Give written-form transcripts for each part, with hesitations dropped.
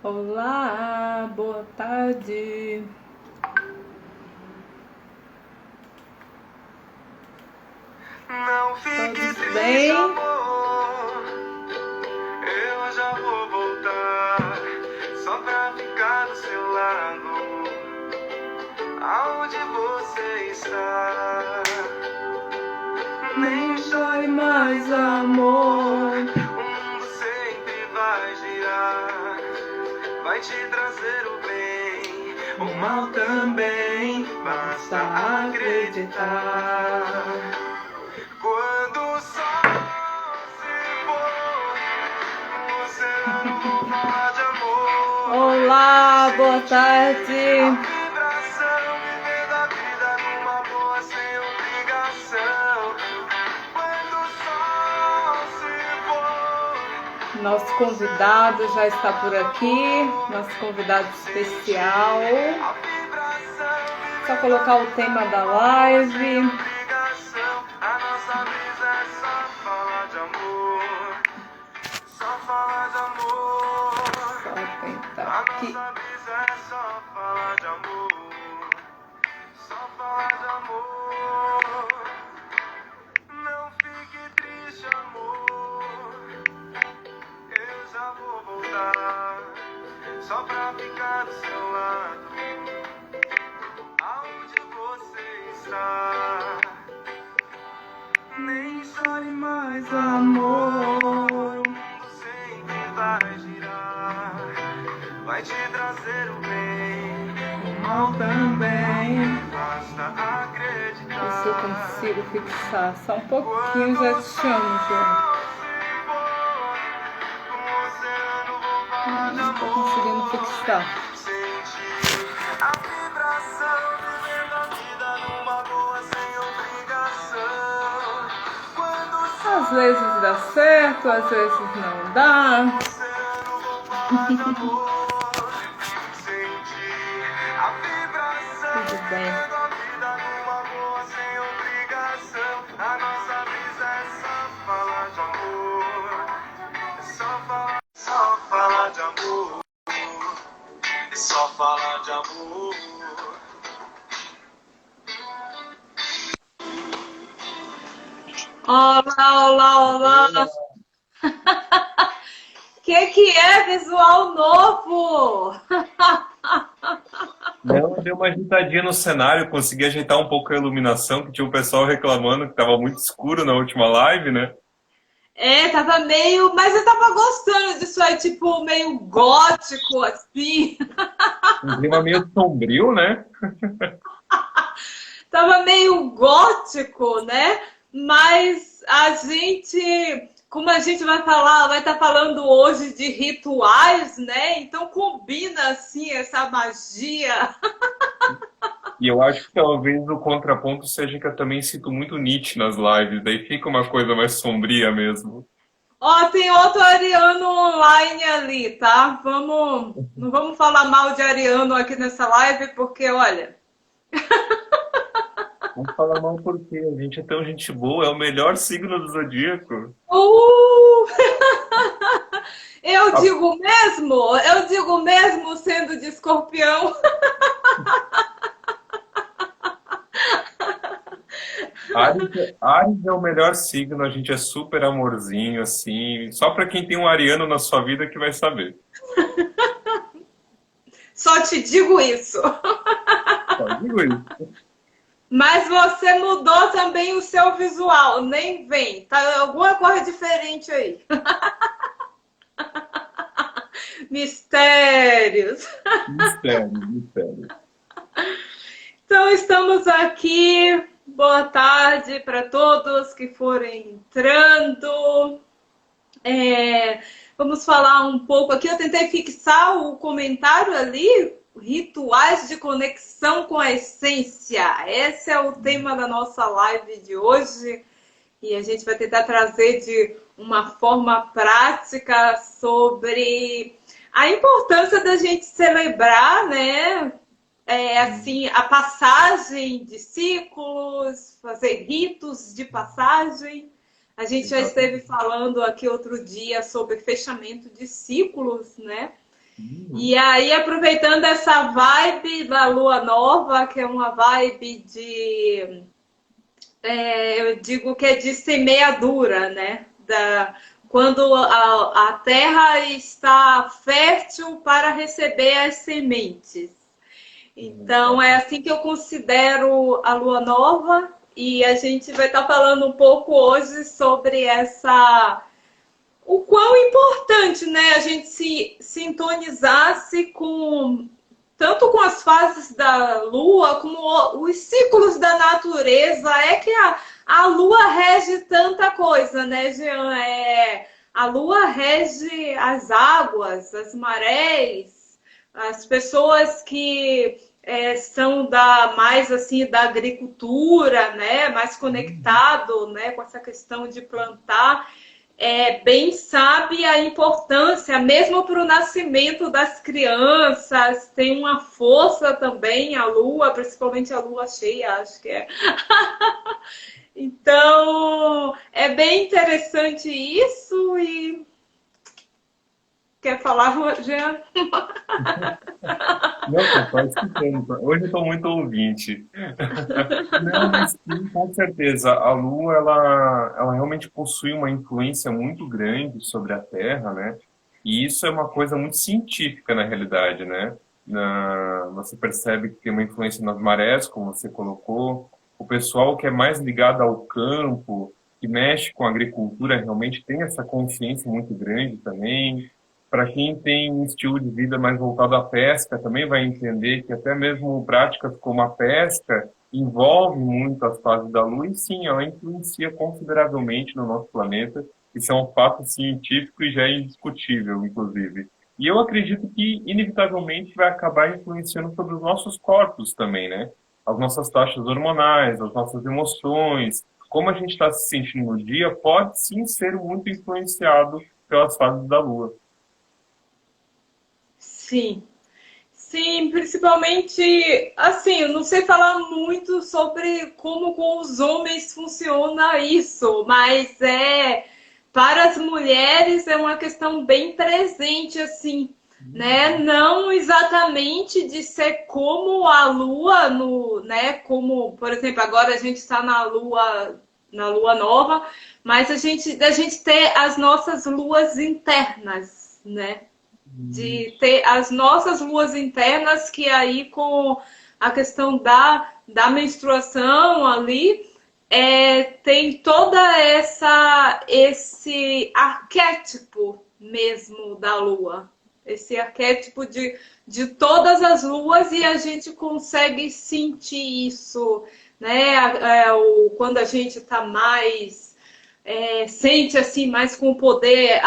Olá, boa tarde. Não fique Todos triste, bem? amor. Eu já vou voltar só pra ficar do seu lado. Aonde você está? Nem chore mais, amor. O mundo sempre vai girar. Vai te trazer o bem, o mal também. Basta acreditar. Quando o sol se for, o oceano vou falar de amor. Olá, boa tarde. A vibração, vivendo a vida numa boa, sem obrigação. Quando o sol se for, Nosso convidado já está por aqui, nosso convidado especial. a vibração, Só colocar o tema da live. obrigação. A nossa brisa é só falar de amor. Só falar de amor. Só tentar A aqui. nossa brisa é só falar de amor. Só falar de amor. Não fique triste, amor. Eu já vou voltar só pra ficar do seu lado. Aonde você está? Nem chore mais, amor. O mundo sempre vai girar. Vai te trazer o bem, o mal também. Basta acreditar. Ver se eu consigo fixar. Só um pouquinho, já te chamo, João. Não estou conseguindo fixar. A vibração, vivendo a vida numa boa, sem obrigação. Quando o Às vezes dá certo, às vezes não dá. oceano vou falar de amor. Sentir a vibração, Tudo bem. vivendo a vida numa boa, sem obrigação. A nossa brisa é só falar de amor. É só falar de amor. É só falar de amor. Olá, olá, olá. Que é visual novo? Não, eu dei uma ajeitadinha no cenário, consegui ajeitar um pouco a iluminação, que tinha o pessoal reclamando que estava muito escuro na última live, né? É, tava meio, mas eu tava gostando disso aí, tipo, meio gótico, assim. Um clima meio sombrio, né? Tava meio gótico, né? Mas a gente, como a gente vai falar, vai estar falando hoje de rituais, né? Então combina assim essa magia. E eu acho que talvez o contraponto seja que eu também sinto muito Nietzsche nas lives, daí fica uma coisa mais sombria mesmo. Ó, tem outro ariano online ali, tá? Não vamos falar mal de ariano aqui nessa live, porque olha, Vamos falar mal porque a gente é tão gente boa, é o melhor signo do zodíaco. uh! A- Eu digo mesmo sendo de escorpião. Ares é o melhor signo, a gente é super amorzinho, assim. Só pra quem tem um ariano na sua vida que vai saber. Só te digo isso. Só digo isso. Mas você mudou também o seu visual, nem vem. Tá alguma coisa diferente aí. Mistérios. Mistério, mistério. Então estamos aqui. Boa tarde para todos que forem entrando. Vamos falar um pouco aqui. Eu tentei fixar o comentário ali. Rituais de conexão com a essência. Esse é o tema da nossa live de hoje. E a gente vai tentar trazer de uma forma prática sobre a importância da gente celebrar, né? Assim, a passagem de ciclos, fazer ritos de passagem. A gente já esteve Exatamente. falando aqui outro dia sobre fechamento de ciclos, né? E aí, aproveitando essa vibe da lua nova, que é uma vibe de, eu digo que é de semeadura, né? Quando a terra está fértil para receber as sementes. Então, é assim que eu considero a lua nova, e a gente vai estar falando um pouco hoje sobre o quão importante, né, a gente se sintonizasse tanto com as fases da lua, como os ciclos da natureza. É que a lua rege tanta coisa, né, Jean? A lua rege as águas, as marés, as pessoas que são mais assim da agricultura, né, mais conectado, né, com essa questão de plantar, bem sabe a importância, mesmo para o nascimento das crianças, tem uma força também a lua, principalmente a lua cheia, acho que é. Então, é bem interessante isso. E quer falar, Jean? Não, faz sentido. Hoje eu estou muito ouvinte. Não, mas sim, com certeza. A Lua, ela realmente possui uma influência muito grande sobre a Terra, né? E isso é uma coisa muito científica, na realidade, né? Você percebe que tem uma influência nas marés, como você colocou. O pessoal que é mais ligado ao campo, que mexe com a agricultura, realmente tem essa consciência muito grande também. Para quem tem um estilo de vida mais voltado à pesca, também vai entender que até mesmo práticas como a pesca envolve muito as fases da Lua, e sim, ela influencia consideravelmente no nosso planeta. Isso é um fato científico e já é indiscutível, inclusive. E eu acredito que, inevitavelmente, vai acabar influenciando sobre os nossos corpos também, né? As nossas taxas hormonais, as nossas emoções, como a gente está se sentindo no dia, pode sim ser muito influenciado pelas fases da Lua. Sim. Sim, principalmente, assim, eu não sei falar muito sobre como com os homens funciona isso, mas para as mulheres é uma questão bem presente, assim, né? Não exatamente de ser como a lua, né? Como, por exemplo, agora a gente está na lua nova, mas da gente ter as nossas luas internas, né? De ter as nossas luas internas, que aí com a questão da menstruação ali, tem toda esse arquétipo mesmo da lua, esse arquétipo de todas as luas, e a gente consegue sentir isso, né? Quando a gente está mais sente assim mais com poder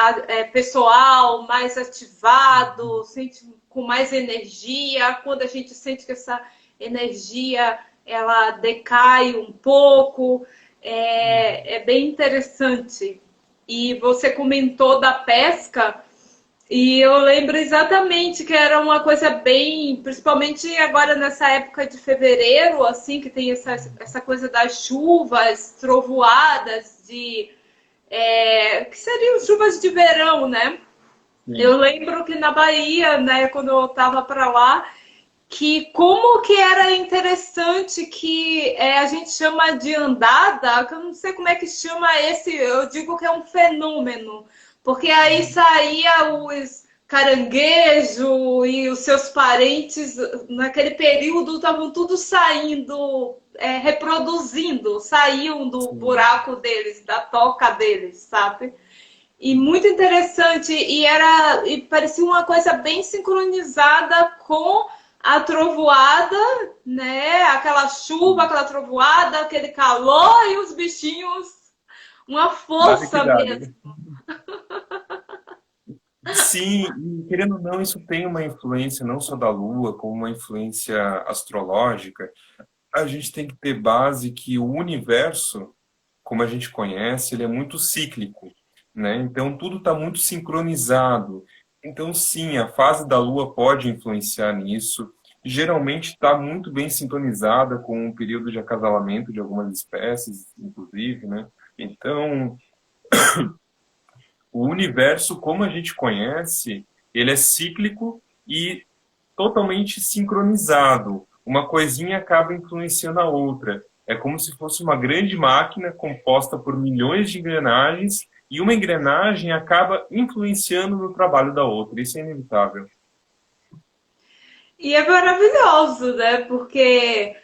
pessoal, mais ativado, sente com mais energia. Quando a gente sente que essa energia ela decai um pouco, é bem interessante. E você comentou da pesca, e eu lembro exatamente que era uma coisa bem, principalmente agora nessa época de fevereiro, assim, que tem essa coisa das chuvas, trovoadas, que seriam chuvas de verão, né? Sim. Eu lembro que na Bahia, né, quando eu estava para lá, que como que era interessante que a gente chama de andada, que eu não sei como é que chama eu digo que é um fenômeno, porque aí saía os caranguejo e os seus parentes naquele período estavam tudo saindo, reproduzindo, saíam do buraco deles, da toca deles, sabe? E muito interessante, e parecia uma coisa bem sincronizada com a trovoada, né? Aquela chuva, aquela trovoada, aquele calor e os bichinhos, uma força mesmo. Sim, e querendo ou não, isso tem uma influência não só da Lua, como uma influência astrológica. A gente tem que ter base que o universo, como a gente conhece, ele é muito cíclico, né? Então tudo está muito sincronizado. Então sim, a fase da Lua pode influenciar nisso. Geralmente está muito bem sintonizada com o período de acasalamento de algumas espécies, inclusive, né? Então o universo, como a gente conhece, Ele é cíclico e totalmente sincronizado. Uma coisinha acaba influenciando a outra. É como se fosse uma grande máquina composta por milhões de engrenagens e uma engrenagem acaba influenciando no trabalho da outra. Isso é inevitável. E é maravilhoso, né? Porque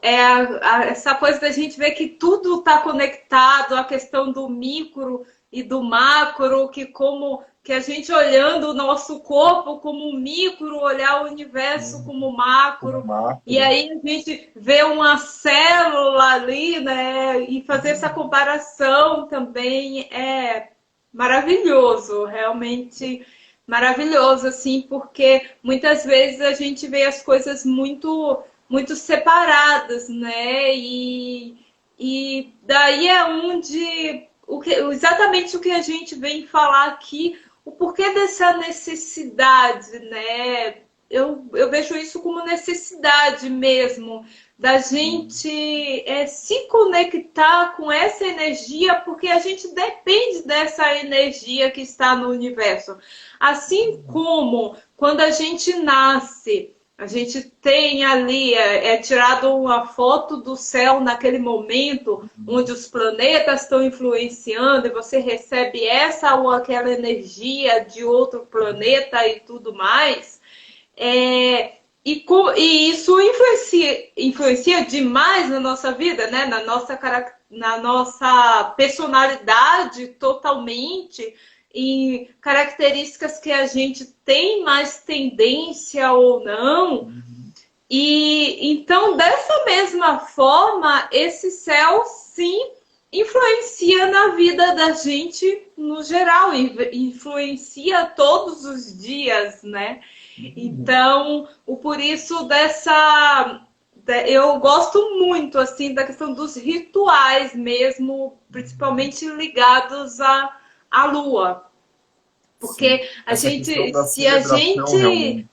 essa coisa da gente ver que tudo está conectado, a questão do micro e do macro, que a gente olhando o nosso corpo como um micro, olhar o universo como Como macro, e máquina. aí a gente vê uma célula ali, né? E fazer essa comparação também é maravilhoso, realmente maravilhoso, assim, porque muitas vezes a gente vê as coisas muito separadas, né? E daí é onde exatamente o que a gente vem falar aqui, o porquê dessa necessidade, né? Eu vejo isso como necessidade mesmo, da gente se conectar com essa energia, porque a gente depende dessa energia que está no universo. Assim como quando a gente nasce, a gente tem ali, é tirado uma foto do céu naquele momento onde os planetas estão influenciando e você recebe essa ou aquela energia de outro planeta e tudo mais. E isso influencia demais na nossa vida, né? Na nossa personalidade totalmente, e características que a gente tem mais tendência ou não. E então, dessa mesma forma, esse céu sim influencia na vida da gente no geral, influencia todos os dias, né? Então, por isso eu gosto muito assim da questão dos rituais mesmo, principalmente ligados à lua, Sim. porque Essa questão da celebração realmente.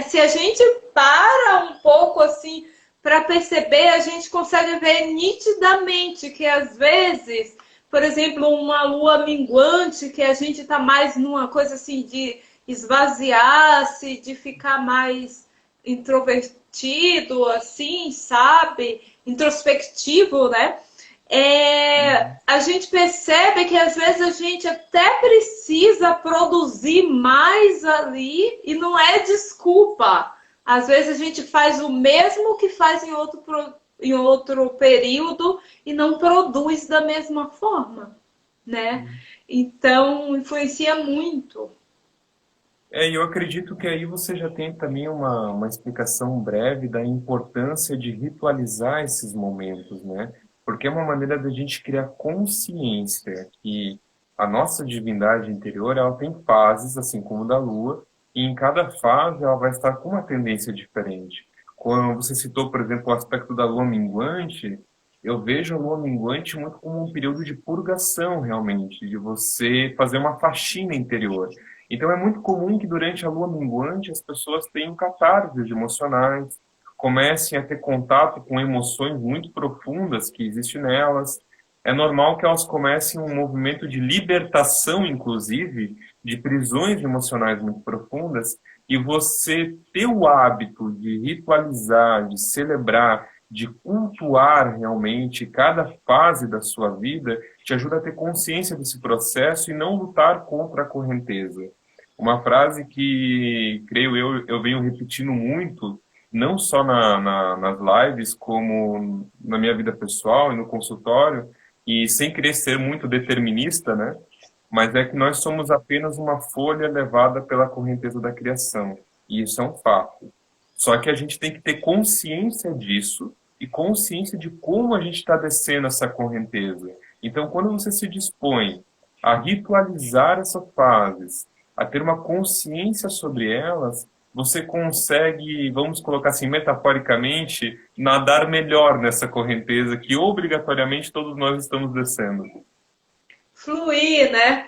se a gente para um pouco assim para perceber, a gente consegue ver nitidamente que às vezes, por exemplo, uma lua minguante, que a gente está mais numa coisa assim de esvaziar-se, de ficar mais introvertido, assim, sabe? Introspectivo, né? A gente percebe que às vezes a gente até precisa produzir mais ali e não é desculpa. Às vezes a gente faz o mesmo que faz em outro período e não produz da mesma forma, né? Então, influencia muito. E eu acredito que aí você já tem também uma explicação breve da importância de ritualizar esses momentos, né? Porque é uma maneira da gente criar consciência que a nossa divindade interior, ela tem fases, assim como o da Lua, e em cada fase ela vai estar com uma tendência diferente. Quando você citou, por exemplo, o aspecto da Lua minguante, eu vejo a Lua minguante muito como um período de purgação, realmente, de você fazer uma faxina interior. Então é muito comum que durante a lua minguante as pessoas tenham catarses emocionais, comecem a ter contato com emoções muito profundas que existem nelas. É normal que elas comecem um movimento de libertação, inclusive, de prisões emocionais muito profundas, e você ter o hábito de ritualizar, de celebrar, de cultuar realmente cada fase da sua vida, te ajuda a ter consciência desse processo e não lutar contra a correnteza. Uma frase que, creio eu venho repetindo muito, não só nas lives, como na minha vida pessoal e no consultório, e sem querer ser muito determinista, né? Mas é que nós somos apenas uma folha levada pela correnteza da criação. E isso é um fato. Só que a gente tem que ter consciência disso e consciência de como a gente está descendo essa correnteza. Então, quando você se dispõe a ritualizar essas fases, a ter uma consciência sobre elas, você consegue, vamos colocar assim, metaforicamente, nadar melhor nessa correnteza que obrigatoriamente todos nós estamos descendo. Fluir, né?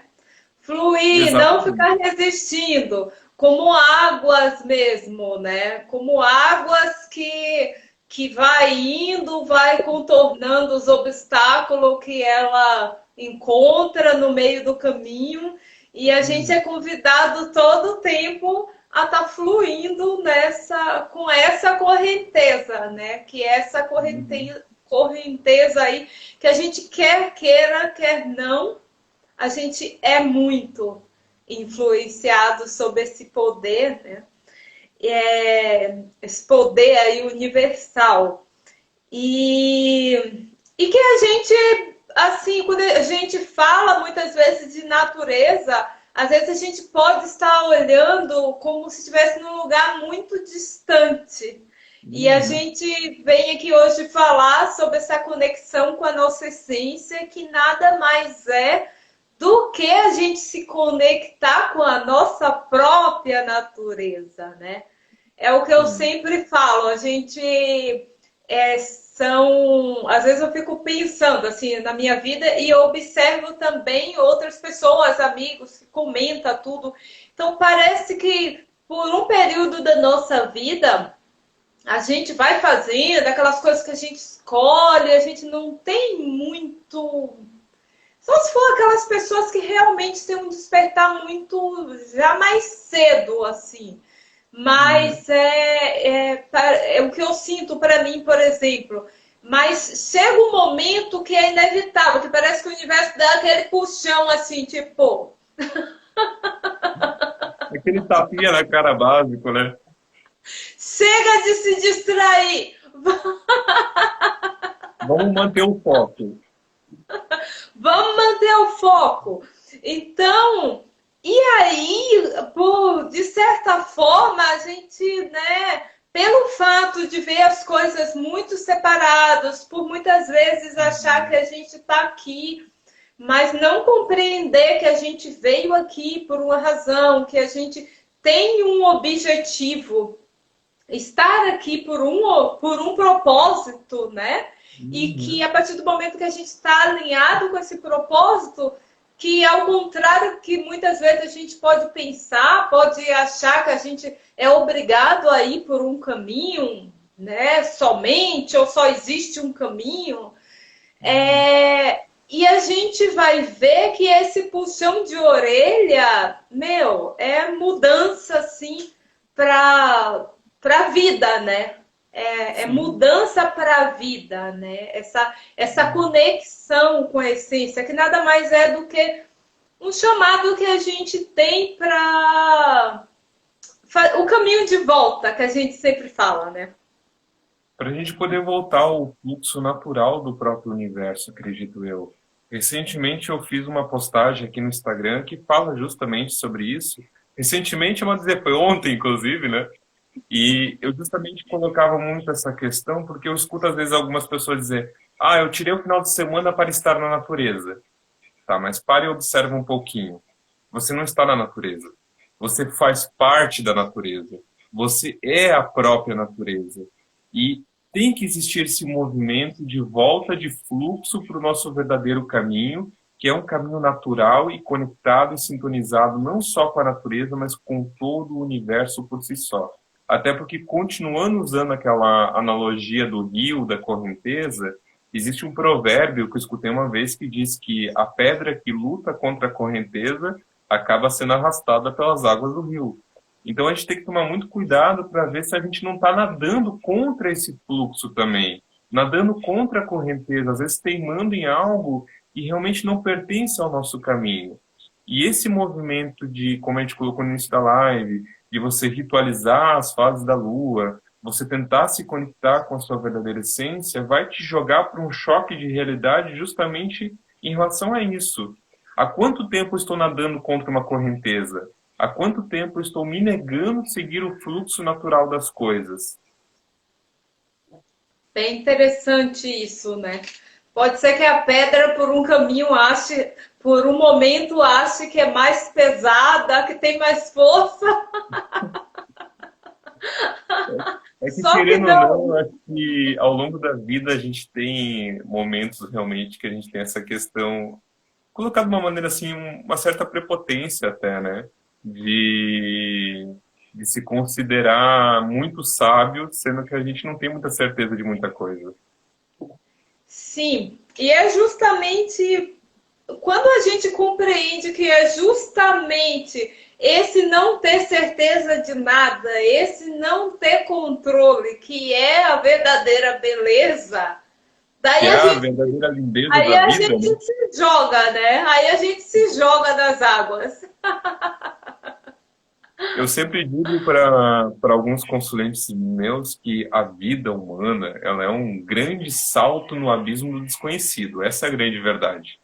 Fluir, não Exatamente. ficar resistindo, como águas mesmo, né? Como águas que vai indo, vai contornando os obstáculos que ela encontra no meio do caminho E a gente é convidado todo o tempo a estar fluindo com essa correnteza, né? Que é essa correnteza aí que a gente quer queira, quer não, a gente é muito influenciado sob esse poder, né? Esse poder aí universal. E que a gente, assim, quando a gente fala muitas vezes de natureza, às vezes a gente pode estar olhando como se estivesse num lugar muito distante. E a gente vem aqui hoje falar sobre essa conexão com a nossa essência, que nada mais é do que a gente se conectar com a nossa própria natureza, né? É o que eu sempre falo, a gente às vezes eu fico pensando assim na minha vida e eu observo também outras pessoas, amigos, que comentam tudo. Então parece que por um período da nossa vida a gente vai fazendo aquelas coisas que a gente escolhe, a gente não tem muito. Só se for aquelas pessoas que realmente têm um despertar muito já mais cedo, assim. Mas é o que eu sinto para mim, por exemplo. Mas chega um momento que é inevitável, que parece que o universo dá aquele puxão assim, tipo. Aquele tapinha na cara básico, né? Chega de se distrair! Vamos manter o foco. Vamos manter o foco. Então, e aí, de certa forma, a gente, né, pelo fato de ver as coisas muito separadas, por muitas vezes achar que a gente está aqui, mas não compreender que a gente veio aqui por uma razão, que a gente tem um objetivo, estar aqui por um propósito, né? E que a partir do momento que a gente está alinhado com esse propósito, que ao contrário que muitas vezes a gente pode pensar, pode achar que a gente é obrigado a ir por um caminho, né? Somente, ou só existe um caminho. E a gente vai ver que esse puxão de orelha, é mudança, assim, para a vida, né? É mudança para a vida, né? Essa conexão com a essência, que nada mais é do que um chamado que a gente tem para o caminho de volta, que a gente sempre fala, né? Para a gente poder voltar ao fluxo natural do próprio universo, acredito eu. Recentemente eu fiz uma postagem aqui no Instagram que fala justamente sobre isso. Recentemente, eu vou dizer, foi ontem, inclusive, né? E eu justamente colocava muito essa questão porque eu escuto às vezes algumas pessoas dizer: eu tirei o final de semana para estar na natureza. Tá, mas pare e observe um pouquinho. Você não está na natureza. Você faz parte da natureza. Você é a própria natureza. E tem que existir esse movimento de volta de fluxo para o nosso verdadeiro caminho, que é um caminho natural e conectado e sintonizado não só com a natureza, mas com todo o universo por si só. Até porque, continuando usando aquela analogia do rio, da correnteza, existe um provérbio que eu escutei uma vez que diz que a pedra que luta contra a correnteza acaba sendo arrastada pelas águas do rio. Então a gente tem que tomar muito cuidado para ver se a gente não está nadando contra esse fluxo também, nadando contra a correnteza, às vezes teimando em algo que realmente não pertence ao nosso caminho. E esse movimento de, como a gente colocou no início da live, de você ritualizar as fases da lua, você tentar se conectar com a sua verdadeira essência, vai te jogar para um choque de realidade justamente em relação a isso. Há quanto tempo eu estou nadando contra uma correnteza? Há quanto tempo eu estou me negando a seguir o fluxo natural das coisas? Bem interessante isso, né? Pode ser que a pedra, por um caminho, por um momento, ache que é mais pesada, que tem mais força. É que, Só que querendo ou não. não, acho que ao longo da vida a gente tem momentos realmente que a gente tem essa questão, colocar de uma maneira assim, uma certa prepotência até, né? De se considerar muito sábio, sendo que a gente não tem muita certeza de muita coisa. Sim, e é justamente quando a gente compreende que é justamente esse não ter certeza de nada, esse não ter controle, que é a verdadeira beleza, Que daí é a a gente, verdadeira lindeza aí da a vida, gente né? se joga, né? Aí a gente se joga das águas. Eu sempre digo para alguns consulentes meus que a vida humana, ela é um grande salto no abismo do desconhecido. Essa é a grande verdade.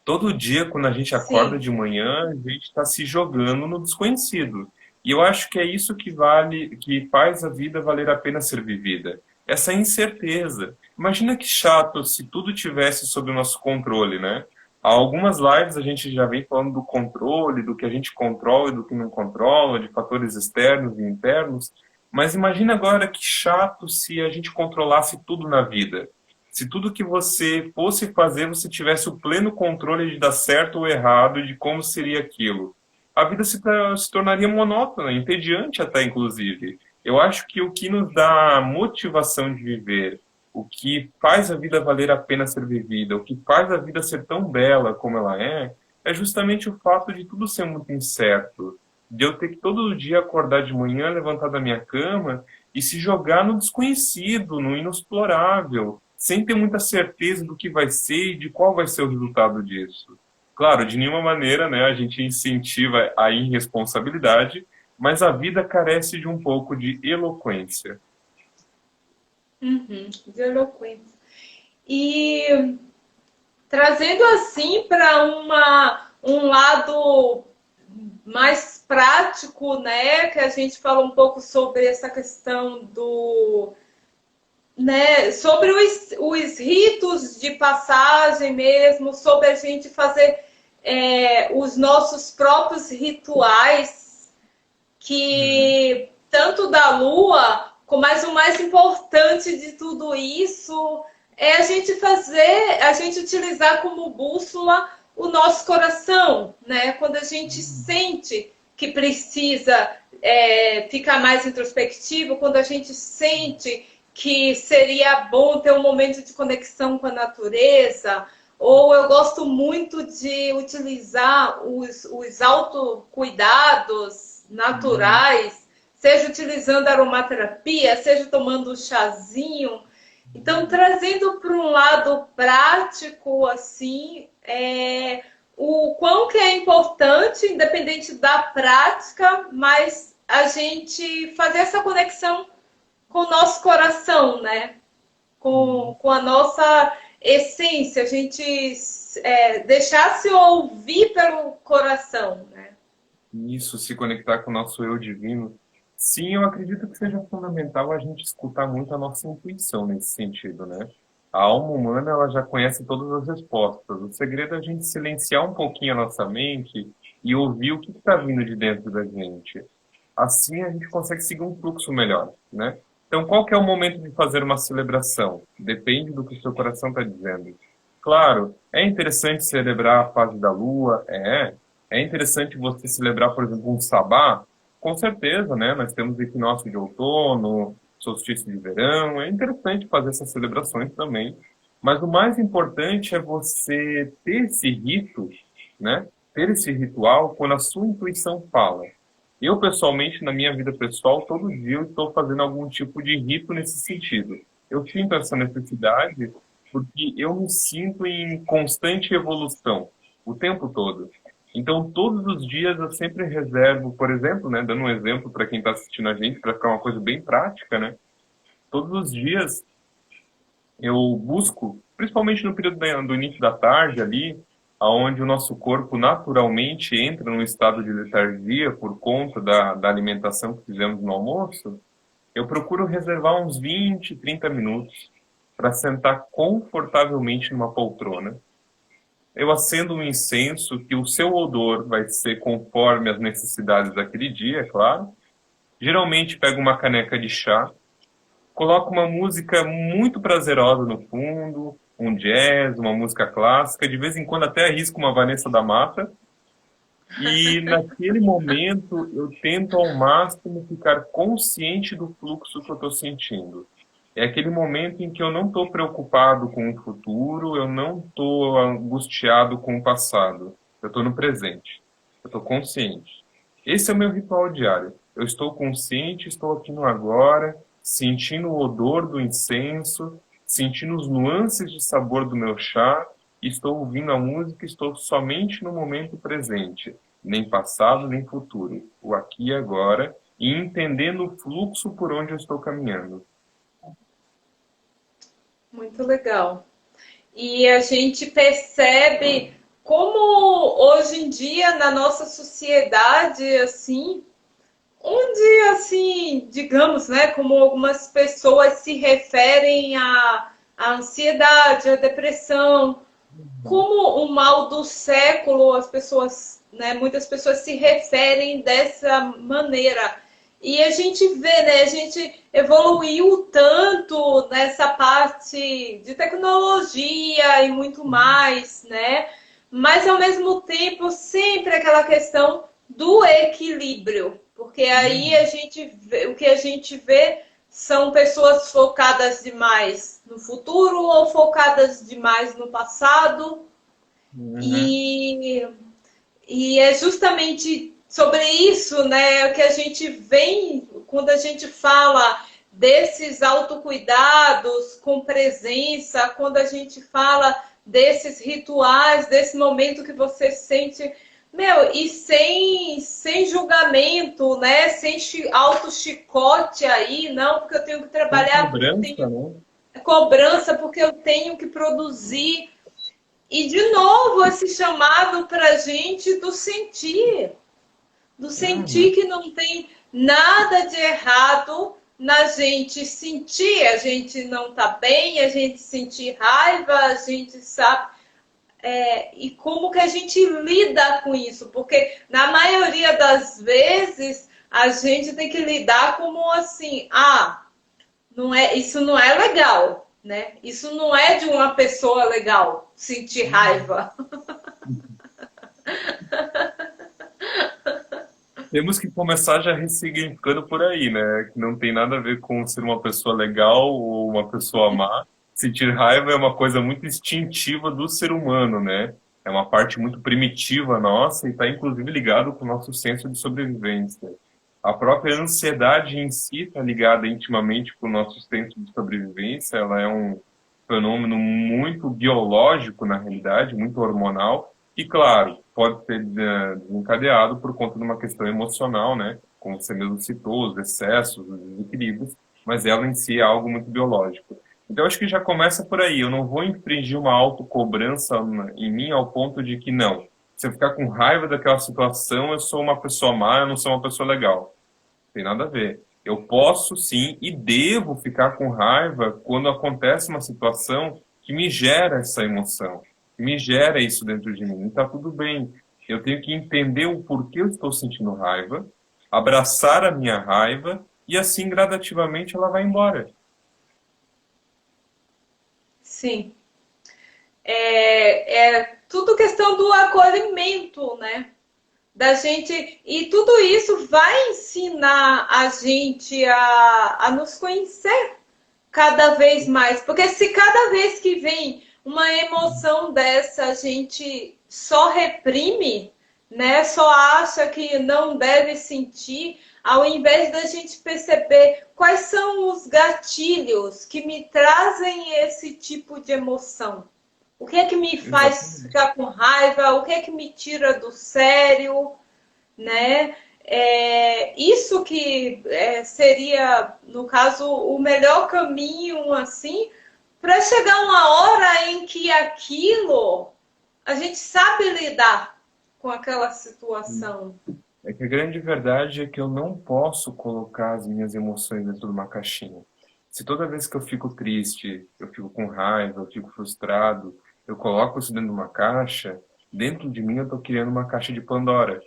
Todo dia, quando a gente acorda Sim. de manhã, a gente está se jogando no desconhecido. E eu acho que é isso que vale, que faz a vida valer a pena ser vivida. Essa incerteza. Imagina que chato se tudo tivesse sob o nosso controle, né? Há algumas lives a gente já vem falando do controle, do que a gente controla e do que não controla, de fatores externos e internos. Mas imagina agora que chato se a gente controlasse tudo na vida. Se tudo que você fosse fazer, você tivesse o pleno controle de dar certo ou errado, de como seria aquilo. A vida se tornaria monótona, entediante até, inclusive. Eu acho que o que nos dá motivação de viver, o que faz a vida valer a pena ser vivida, o que faz a vida ser tão bela como ela é justamente o fato de tudo ser muito incerto. De eu ter que todo dia acordar de manhã, levantar da minha cama e se jogar no desconhecido, no inexplorável, sem ter muita certeza do que vai ser e de qual vai ser o resultado disso. Claro, de nenhuma maneira, né, a gente incentiva a irresponsabilidade, mas a vida carece de um pouco de eloquência. Uhum, de eloquência. E trazendo assim para um lado mais prático, né, que a gente fala um pouco sobre essa questão do, né, sobre os ritos de passagem mesmo, sobre a gente fazer os nossos próprios rituais, Uhum. que tanto da lua, mas o mais importante de tudo isso é a gente fazer, a gente utilizar como bússola o nosso coração, né? Quando a gente sente que precisa ficar mais introspectivo, quando a gente sente que seria bom ter um momento de conexão com a natureza, ou eu gosto muito de utilizar os autocuidados Uhum. naturais, seja utilizando aromaterapia, seja tomando um chazinho. Então, trazendo para um lado prático, assim, o quão que é importante, independente da prática, mas a gente fazer essa conexão com o nosso coração, né? Com a nossa essência, a gente deixar se ouvir pelo coração, né? Isso, se conectar com o nosso eu divino. Sim, eu acredito que seja fundamental a gente escutar muito a nossa intuição nesse sentido, né? A alma humana, ela já conhece todas as respostas. O segredo é a gente silenciar um pouquinho a nossa mente e ouvir o que está vindo de dentro da gente. Assim a gente consegue seguir um fluxo melhor, né? Então, qual que é o momento de fazer uma celebração? Depende do que o seu coração está dizendo. Claro, é interessante celebrar a fase da lua, é interessante você celebrar, por exemplo, um sabá, com certeza, né? Nós temos equinócio de outono, solstício de verão, é interessante fazer essas celebrações também. Mas o mais importante é você ter esse rito, né? Ter esse ritual quando a sua intuição fala. Eu, pessoalmente, na minha vida pessoal, todo dia eu estou fazendo algum tipo de rito nesse sentido. Eu sinto essa necessidade porque eu me sinto em constante evolução o tempo todo. Então, todos os dias eu sempre reservo, por exemplo, né, dando um exemplo para quem está assistindo a gente, para ficar uma coisa bem prática, né? Todos os dias eu busco, principalmente no período do início da tarde ali, aonde o nosso corpo naturalmente entra num estado de letargia por conta da alimentação que fizemos no almoço, eu procuro reservar uns 20, 30 minutos para sentar confortavelmente numa poltrona. Eu acendo um incenso que o seu odor vai ser conforme as necessidades daquele dia, é claro. Geralmente pego uma caneca de chá, coloco uma música muito prazerosa no fundo, um jazz, uma música clássica, de vez em quando até arrisco uma Vanessa da Mata, e naquele momento eu tento ao máximo ficar consciente do fluxo que eu estou sentindo. É aquele momento em que eu não estou preocupado com o futuro, eu não estou angustiado com o passado. Eu estou no presente. Eu estou consciente. Esse é o meu ritual diário. Eu estou consciente, estou aqui no agora, sentindo o odor do incenso, sentindo os nuances de sabor do meu chá, estou ouvindo a música, estou somente no momento presente, nem passado, nem futuro, o aqui e agora, e entendendo o fluxo por onde eu estou caminhando. Muito legal. E a gente percebe como hoje em dia na nossa sociedade, assim, onde, assim, digamos, né, como algumas pessoas se referem à ansiedade, à depressão, como o mal do século, as pessoas, né, muitas pessoas se referem dessa maneira. E a gente vê, né, a gente evoluiu tanto nessa parte de tecnologia e muito mais, né? Mas ao mesmo tempo sempre aquela questão do equilíbrio, porque aí a gente vê, o que a gente vê são pessoas focadas demais no futuro ou focadas demais no passado. Uhum. E, e é justamente sobre isso, né, que a gente vem quando a gente fala desses autocuidados com presença, quando a gente fala desses rituais, desse momento que você sente, meu, e sem julgamento, né, sem auto-chicote aí, não, porque eu tenho que Sem trabalhar, porque eu cobrança, tenho né? cobrança, porque eu tenho que produzir. E, de novo, esse chamado para a gente do sentir Uhum. que não tem nada de errado na gente sentir, a gente não tá bem, a gente sentir raiva, a gente sabe. E como que a gente lida com isso? Porque, na maioria das vezes, a gente tem que lidar como assim, não é, isso não é legal, né? Isso não é de uma pessoa legal, sentir raiva. Temos que começar já ressignificando por aí, né? Que não tem nada a ver com ser uma pessoa legal ou uma pessoa má. Sentir raiva é uma coisa muito instintiva do ser humano, né? É uma parte muito primitiva nossa e está inclusive ligado com o nosso senso de sobrevivência. A própria ansiedade em si está ligada intimamente com o nosso senso de sobrevivência. Ela é um fenômeno muito biológico, na realidade, muito hormonal, e claro, pode ser desencadeado por conta de uma questão emocional, né? Como você mesmo citou, os excessos, os desequilíbrios, mas ela em si é algo muito biológico. Então, acho que já começa por aí. Eu não vou infringir uma autocobrança em mim ao ponto de que, não, se eu ficar com raiva daquela situação, eu sou uma pessoa má, eu não sou uma pessoa legal. Não tem nada a ver. Eu posso sim e devo ficar com raiva quando acontece uma situação que me gera essa emoção, que me gera isso dentro de mim. E tá tudo bem. Eu tenho que entender o porquê eu estou sentindo raiva, abraçar a minha raiva e assim gradativamente ela vai embora. Sim. É tudo questão do acolhimento, né? Da gente. E tudo isso vai ensinar a gente a nos conhecer cada vez mais. Porque se cada vez que vem uma emoção dessa a gente só reprime, né? Só acha que não deve sentir, ao invés da gente perceber quais são os gatilhos que me trazem esse tipo de emoção. O que é que me faz Exatamente. ficar com raiva? O que é que me tira do sério, né? Isso que seria, no caso, o melhor caminho, assim, para chegar uma hora em que aquilo a gente sabe lidar com aquela situação. É que a grande verdade é que eu não posso colocar as minhas emoções dentro de uma caixinha. Se toda vez que eu fico triste, eu fico com raiva, eu fico frustrado, eu coloco isso dentro de uma caixa, dentro de mim eu estou criando uma caixa de Pandora.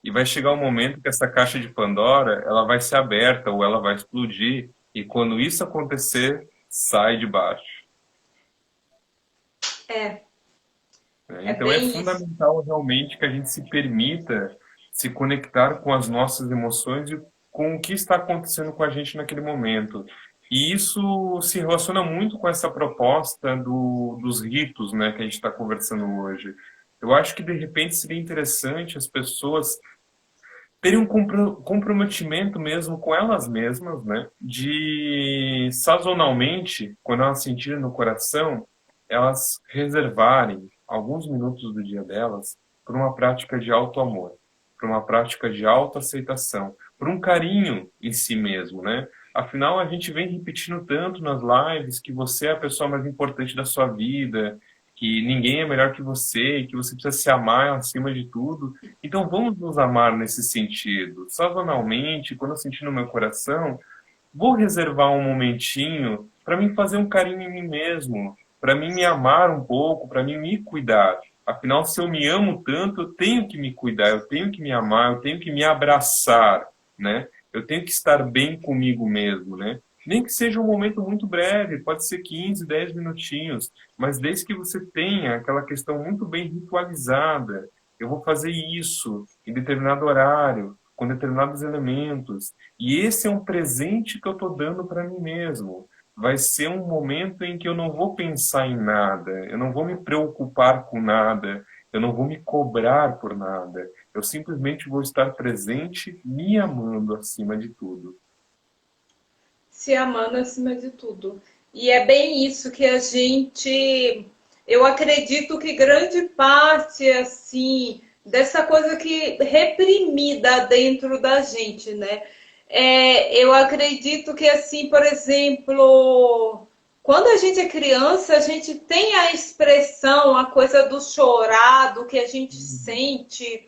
E vai chegar um momento que essa caixa de Pandora, ela vai ser aberta ou ela vai explodir, e quando isso acontecer, sai de baixo. É, Né? é Então é bem isso. fundamental realmente que a gente se permita se conectar com as nossas emoções e com o que está acontecendo com a gente naquele momento. E isso se relaciona muito com essa proposta dos ritos, né, que a gente está conversando hoje. Eu acho que, de repente, seria interessante as pessoas terem um comprometimento mesmo com elas mesmas, né, de sazonalmente, quando elas sentirem no coração, elas reservarem alguns minutos do dia delas para uma prática de auto-amor, para uma prática de autoaceitação, para um carinho em si mesmo, né? Afinal, a gente vem repetindo tanto nas lives que você é a pessoa mais importante da sua vida, que ninguém é melhor que você, e que você precisa se amar acima de tudo. Então, vamos nos amar nesse sentido. Sazonalmente, quando eu sentir no meu coração, vou reservar um momentinho para mim fazer um carinho em mim mesmo, para mim me amar um pouco, para mim me cuidar. Afinal, se eu me amo tanto, eu tenho que me cuidar, eu tenho que me amar, eu tenho que me abraçar, né? Eu tenho que estar bem comigo mesmo, né? Nem que seja um momento muito breve, pode ser 15, 10 minutinhos, mas desde que você tenha aquela questão muito bem ritualizada, eu vou fazer isso em determinado horário, com determinados elementos, e esse é um presente que eu estou dando para mim mesmo. Vai ser um momento em que eu não vou pensar em nada, eu não vou me preocupar com nada, eu não vou me cobrar por nada. Eu simplesmente vou estar presente, me amando acima de tudo. Se amando acima de tudo. E é bem isso que a gente, eu acredito que grande parte assim dessa coisa que reprimida dentro da gente, né? Eu acredito que assim, por exemplo, quando a gente é criança, a gente tem a expressão, a coisa do chorar, do que a gente sente,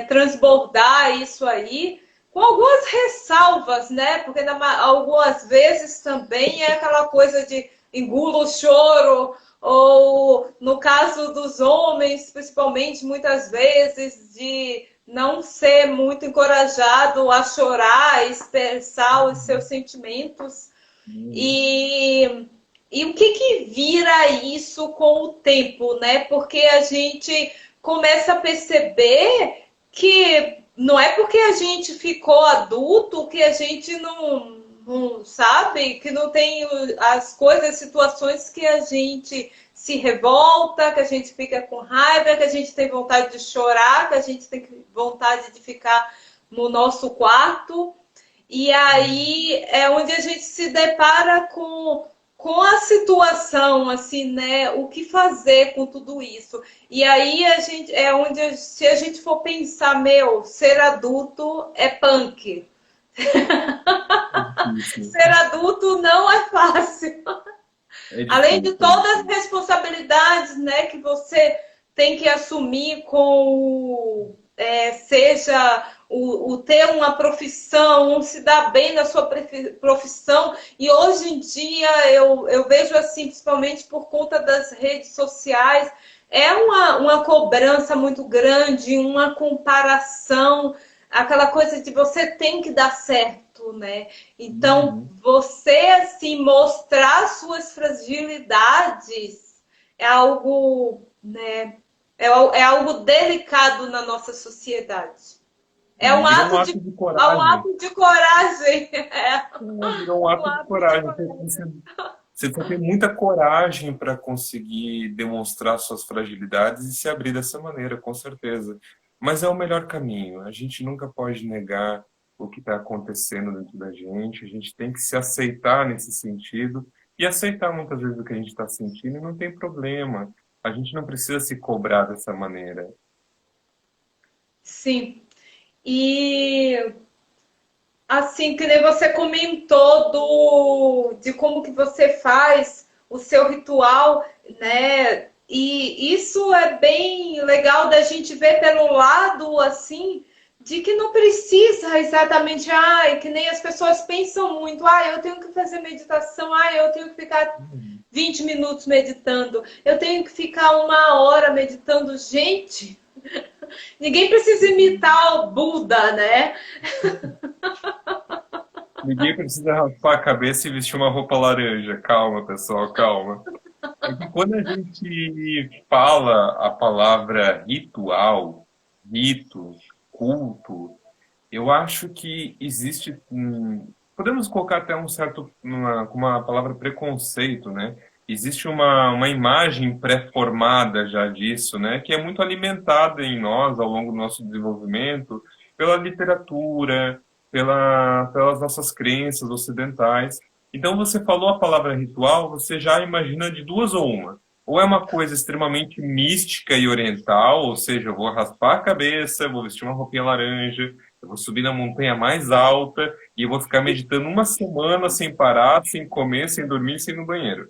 transbordar isso aí, com algumas ressalvas, né? Porque algumas vezes também é aquela coisa de engula o choro, ou no caso dos homens, principalmente, muitas vezes, de não ser muito encorajado a chorar, a expressar os seus sentimentos. E o que vira isso com o tempo, né? Porque a gente começa a perceber que não é porque a gente ficou adulto que a gente não sabe, que não tem as coisas, situações que a gente se revolta, que a gente fica com raiva, que a gente tem vontade de chorar, que a gente tem vontade de ficar no nosso quarto. E aí é onde a gente se depara com a situação, assim, né? O que fazer com tudo isso? E aí a gente é onde, se a gente for pensar, meu, ser adulto é punk. Isso. Ser adulto não é fácil. É Além de difícil. todas as responsabilidades, né, que você tem que assumir com seja o ter uma profissão, se dar bem na sua profissão. E hoje em dia eu vejo assim, principalmente por conta das redes sociais, é uma cobrança muito grande, uma comparação, aquela coisa de você tem que dar certo, né? Então, Uhum. você assim mostrar suas fragilidades é algo, né? É algo delicado na nossa sociedade. É E um virou um ato de, ato de é um coragem. ato de coragem. É Virou um um ato de ato de coragem. coragem. Você precisa ter muita coragem para conseguir demonstrar suas fragilidades e se abrir dessa maneira, com certeza. Mas é o melhor caminho. A gente nunca pode negar o que está acontecendo dentro da gente. A gente tem que se aceitar nesse sentido e aceitar muitas vezes o que a gente está sentindo e não tem problema. A gente não precisa se cobrar dessa maneira. Sim. E assim, que nem você comentou de como que você faz o seu ritual, né? E isso é bem legal da gente ver pelo lado, assim, de que não precisa exatamente, que nem as pessoas pensam muito, eu tenho que fazer meditação, eu tenho que ficar 20 minutos meditando, eu tenho que ficar 1 hora meditando. Gente, ninguém precisa imitar o Buda, né? Ninguém precisa raspar a cabeça e vestir uma roupa laranja. Calma, pessoal, calma. É que quando a gente fala a palavra ritual, rito, culto, eu acho que existe, podemos colocar até um certo, com uma palavra preconceito, né? Existe uma imagem pré-formada já disso, né? Que é muito alimentada em nós ao longo do nosso desenvolvimento pela literatura, pelas nossas crenças ocidentais. Então, você falou a palavra ritual, você já imagina de duas ou uma. Ou é uma coisa extremamente mística e oriental, ou seja, eu vou raspar a cabeça, eu vou vestir uma roupinha laranja, eu vou subir na montanha mais alta e eu vou ficar meditando uma semana sem parar, sem comer, sem dormir, sem ir no banheiro.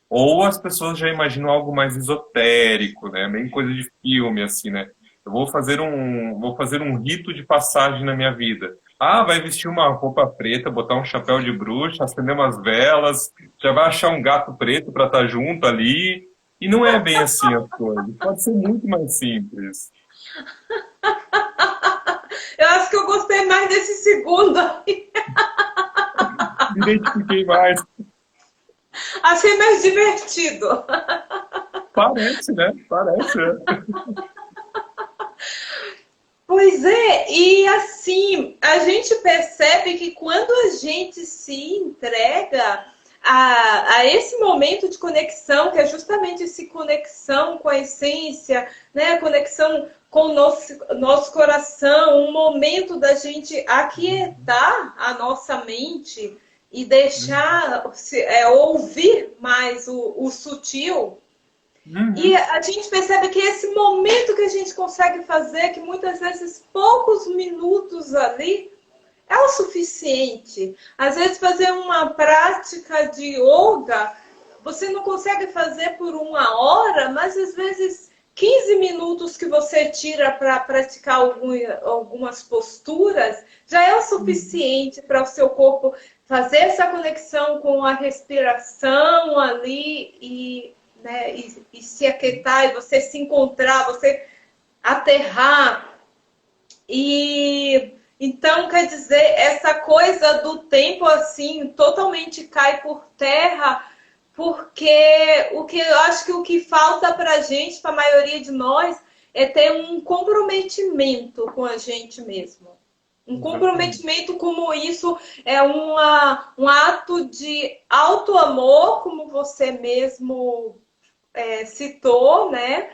Ou as pessoas já imaginam algo mais esotérico, né? Bem coisa de filme, assim, né? Eu vou fazer um rito de passagem na minha vida. Ah, vai vestir uma roupa preta, botar um chapéu de bruxa, acender umas velas, já vai achar um gato preto para estar junto ali. E não é bem assim as coisas. Pode ser muito mais simples. Eu acho que eu gostei mais desse segundo aí. Me identifiquei mais. Achei mais divertido. Parece, né? Parece, né? Pois é, e assim, a gente percebe que quando a gente se entrega a esse momento de conexão, que é justamente essa conexão com a essência, né? Conexão com o nosso coração, um momento da gente aquietar a nossa mente e deixar ouvir mais o sutil. E a gente percebe que esse momento que a gente consegue fazer, que muitas vezes poucos minutos ali, é o suficiente. Às vezes fazer uma prática de yoga, você não consegue fazer por 1 hora, mas às vezes 15 minutos que você tira para praticar algumas posturas, já é o suficiente para o seu corpo fazer essa conexão com a respiração ali né, e se aquietar, e você se encontrar, você aterrar. E então, quer dizer, essa coisa do tempo assim totalmente cai por terra, porque eu acho que o que falta para a gente, para a maioria de nós, é ter um comprometimento com a gente mesmo. Um comprometimento como isso é um ato de auto-amor, como você mesmo citou, né?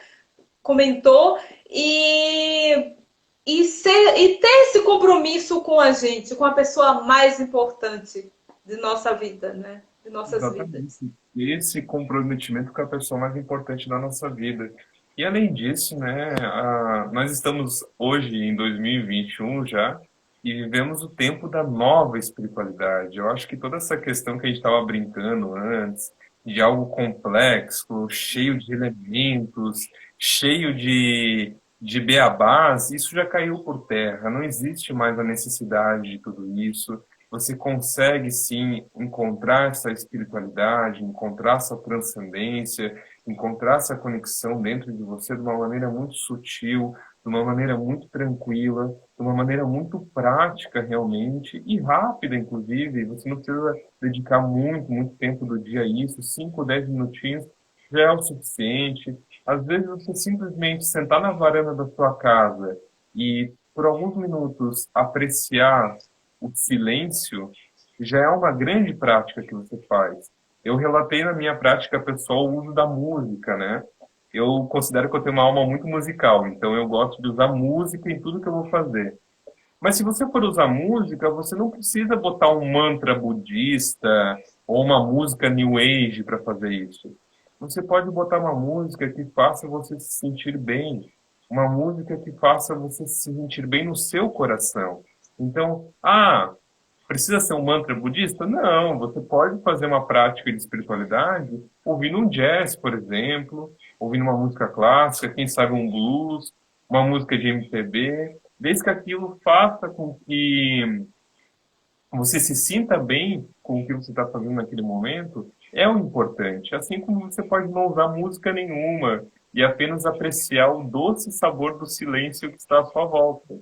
Comentou, e ter esse compromisso com a gente, com a pessoa mais importante de nossa vida, né? De nossas vidas. Esse comprometimento com a pessoa mais importante da nossa vida. E além disso, né, nós estamos hoje em 2021 já, e vivemos o tempo da nova espiritualidade. Eu acho que toda essa questão que a gente estava brincando antes, de algo complexo, cheio de elementos, cheio de beabás, isso já caiu por terra. Não existe mais a necessidade de tudo isso. Você consegue, sim, encontrar essa espiritualidade, encontrar essa transcendência, encontrar essa conexão dentro de você de uma maneira muito sutil, de uma maneira muito tranquila, de uma maneira muito prática, realmente, e rápida, inclusive. Você não precisa dedicar muito tempo do dia a isso. 5 ou 10 minutinhos já é o suficiente. Às vezes, você simplesmente sentar na varanda da sua casa e, por alguns minutos, apreciar o silêncio, já é uma grande prática que você faz. Eu relatei na minha prática pessoal o uso da música, né? Eu considero que eu tenho uma alma muito musical, então eu gosto de usar música em tudo que eu vou fazer. Mas se você for usar música, você não precisa botar um mantra budista ou uma música New Age para fazer isso. Você pode botar uma música que faça você se sentir bem, uma música que faça você se sentir bem no seu coração. Então, precisa ser um mantra budista? Não, você pode fazer uma prática de espiritualidade ouvindo um jazz, por exemplo, ouvindo uma música clássica, quem sabe um blues, uma música de MPB, desde que aquilo faça com que você se sinta bem com o que você está fazendo naquele momento, é o importante. Assim como você pode não usar música nenhuma e apenas apreciar o doce sabor do silêncio que está à sua volta.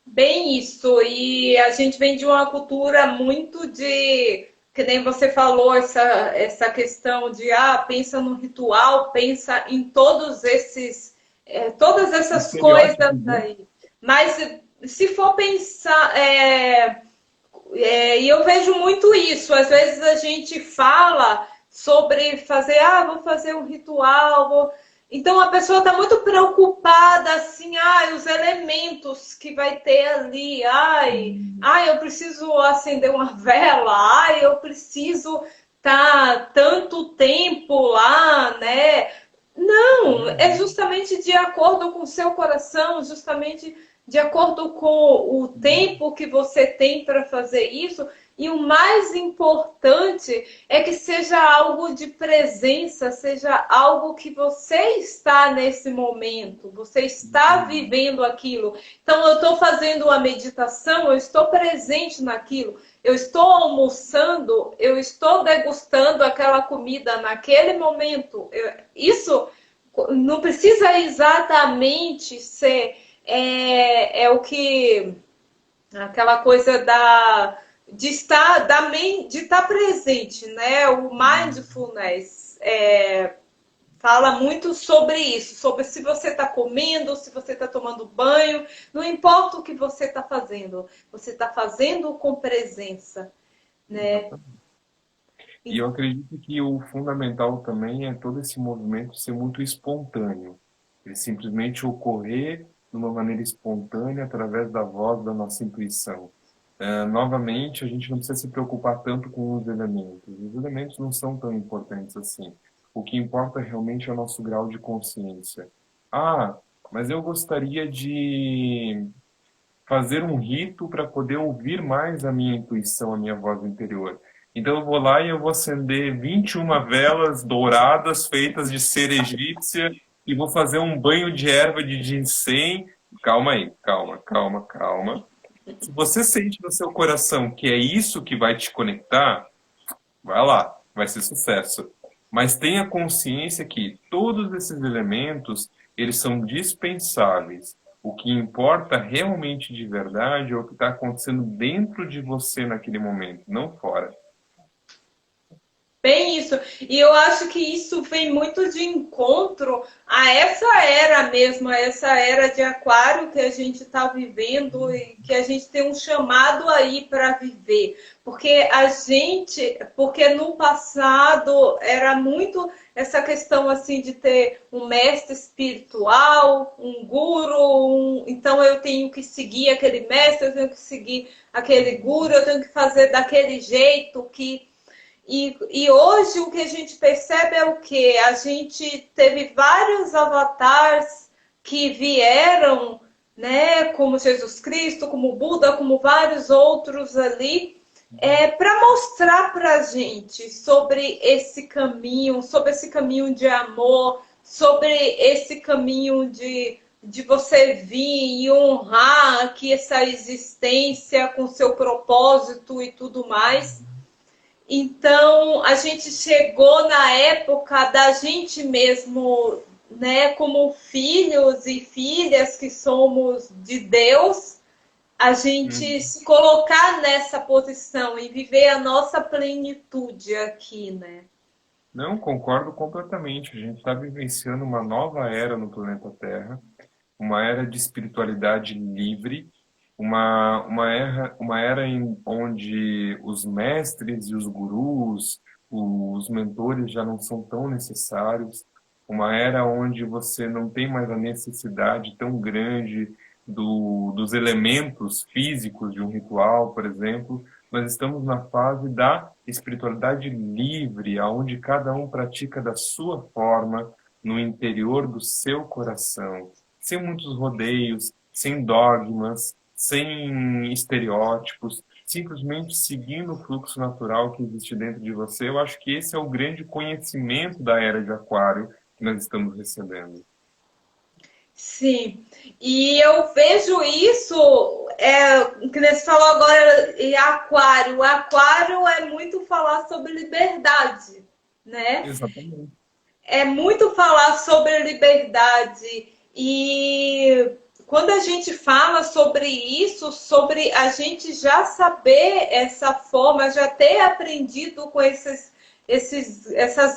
Bem isso, e a gente vem de uma cultura muito que nem você falou, essa questão de pensa no ritual, pensa em todas essas coisas aí. Mas se for pensar, E eu vejo muito isso. Às vezes a gente fala sobre fazer, vou fazer um ritual, então a pessoa está muito preocupada assim, os elementos que vai ter ali, eu preciso acender uma vela, eu preciso estar tanto tempo lá, né? Não, é justamente de acordo com o seu coração, justamente de acordo com o tempo que você tem para fazer isso. E o mais importante é que seja algo de presença, seja algo que você está nesse momento, você está vivendo aquilo. Então, eu estou fazendo a meditação, eu estou presente naquilo, eu estou almoçando, eu estou degustando aquela comida naquele momento. Isso não precisa exatamente ser o que aquela coisa de estar presente, né? O mindfulness fala muito sobre isso, sobre se você está comendo, se você está tomando banho, não importa o que você está fazendo com presença, né? E eu acredito que o fundamental também é todo esse movimento ser muito espontâneo. Ele simplesmente ocorrer de uma maneira espontânea através da voz da nossa intuição. Novamente, a gente não precisa se preocupar tanto com os elementos. Os elementos não são tão importantes assim. O que importa realmente é o nosso grau de consciência. Mas eu gostaria de fazer um rito para poder ouvir mais a minha intuição, a minha voz interior. Então eu vou lá e eu vou acender 21 velas douradas feitas de cera egípcia e vou fazer um banho de erva de ginseng. Calma aí, calma. Se você sente no seu coração que é isso que vai te conectar, vai lá, vai ser sucesso. Mas tenha consciência que todos esses elementos, eles são dispensáveis. O que importa realmente de verdade é o que está acontecendo dentro de você naquele momento, não fora. Bem isso. E eu acho que isso vem muito de encontro a essa era mesmo, a essa era de aquário que a gente está vivendo e que a gente tem um chamado aí para viver. Porque no passado era muito essa questão assim de ter um mestre espiritual, um guru, então eu tenho que seguir aquele mestre, eu tenho que seguir aquele guru, eu tenho que fazer daquele jeito que... E hoje o que a gente percebe é o quê? A gente teve vários avatares que vieram, né, como Jesus Cristo, como Buda, como vários outros ali, para mostrar para a gente sobre esse caminho de amor, sobre esse caminho de você vir e honrar aqui essa existência com seu propósito e tudo mais. Então, a gente chegou na época da gente mesmo, né, como filhos e filhas que somos de Deus, a gente se colocar nessa posição e viver a nossa plenitude aqui, né? Não, concordo completamente. A gente está vivenciando uma nova era no planeta Terra, uma era de espiritualidade livre, uma era onde os mestres e os gurus, os mentores já não são tão necessários, uma era onde você não tem mais a necessidade tão grande dos elementos físicos de um ritual, por exemplo. Nós estamos na fase da espiritualidade livre, onde cada um pratica da sua forma, no interior do seu coração, sem muitos rodeios, sem dogmas, sem estereótipos, simplesmente seguindo o fluxo natural que existe dentro de você. Eu acho que esse é o grande conhecimento da era de Aquário que nós estamos recebendo. Sim, e eu vejo isso, que você falou agora, em Aquário. O Aquário é muito falar sobre liberdade, né? Exatamente. É muito falar sobre liberdade. E quando a gente fala sobre isso, sobre a gente já saber essa forma, já ter aprendido com essas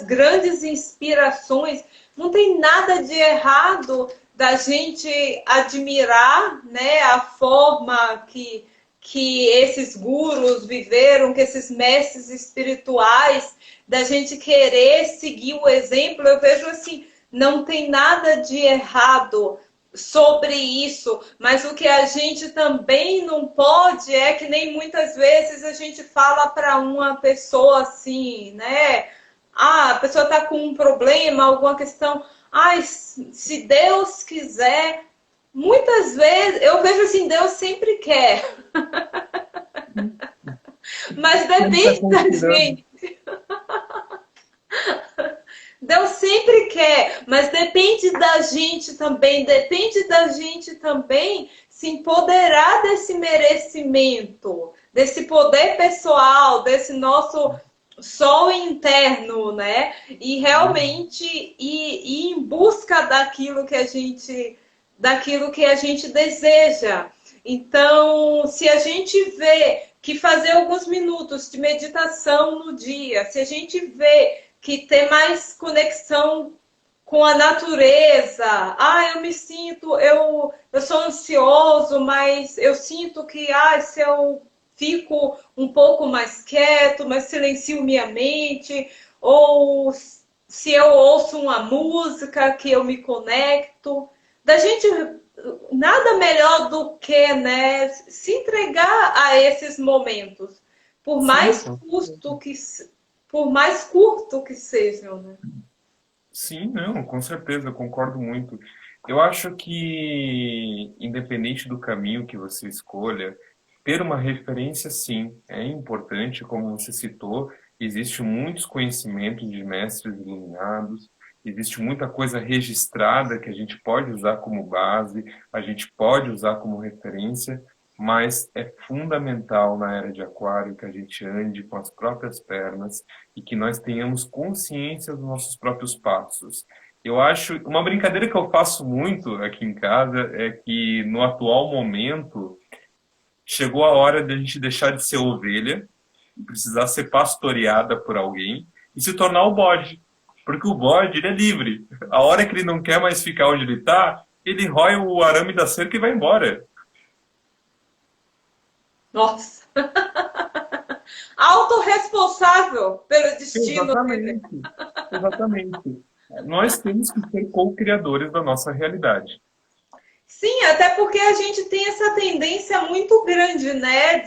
grandes inspirações, não tem nada de errado da gente admirar, né, a forma que que esses gurus viveram, que esses mestres espirituais, da gente querer seguir o exemplo, eu vejo assim, não tem nada de errado sobre isso, mas o que a gente também não pode é que nem muitas vezes a gente fala para uma pessoa assim, né? Ah, a pessoa está com um problema, alguma questão. Ai, se Deus quiser, muitas vezes eu vejo assim, Deus sempre quer, mas Ele está depende da conspirando. gente. Deus sempre quer, mas depende da gente também se empoderar desse merecimento, desse poder pessoal, desse nosso sol interno, né? E realmente ir em busca daquilo que a gente deseja. Então, se a gente vê que fazer alguns minutos de meditação no dia, se a gente vê que ter mais conexão com a natureza. Ah, eu sou ansioso, mas eu sinto que se eu fico um pouco mais quieto, mas silencio minha mente, ou se eu ouço uma música que eu me conecto. Da gente nada melhor do que, né, se entregar a esses momentos, por Sim, mais custo que por mais curto que sejam, né? sim, não, com certeza, eu concordo muito. Eu acho que, independente do caminho que você escolha, ter uma referência, sim, é importante, como você citou, existe muitos conhecimentos de mestres iluminados, existe muita coisa registrada que a gente pode usar como base, a gente pode usar como referência, mas é fundamental na era de Aquário que a gente ande com as próprias pernas e que nós tenhamos consciência dos nossos próprios passos. Eu acho, uma brincadeira que eu faço muito aqui em casa é que no atual momento chegou a hora de a gente deixar de ser ovelha, precisar ser pastoreada por alguém e se tornar o bode. Porque o bode, ele é livre. A hora que ele não quer mais ficar onde ele está, ele rói o arame da cerca e vai embora. Nossa! Autorresponsável pelo destino dele. Exatamente. Exatamente. Nós temos que ser co-criadores da nossa realidade. Sim, até porque a gente tem essa tendência muito grande, né,